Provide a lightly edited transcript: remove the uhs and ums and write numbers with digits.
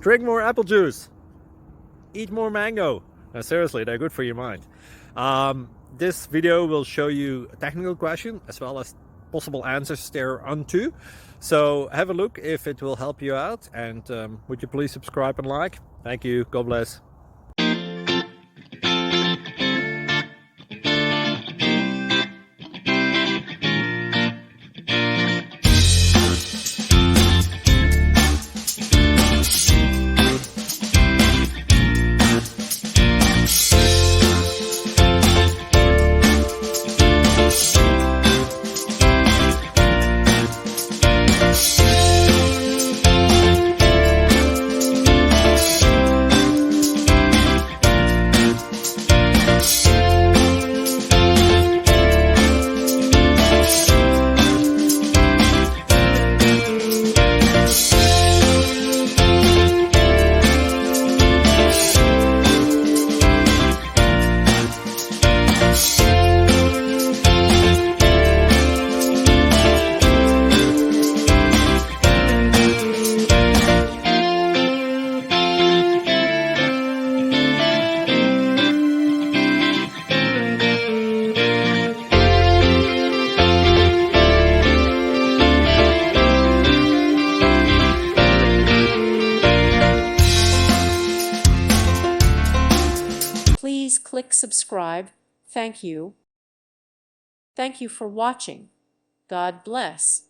Drink more apple juice. Eat more mango. No, seriously, they're good for your mind. This video will show you a technical question as well as possible answers thereunto. So have a look if it will help you out, and would you please subscribe and like? Thank you. God bless. Please click subscribe. Thank you. Thank you for watching. God bless.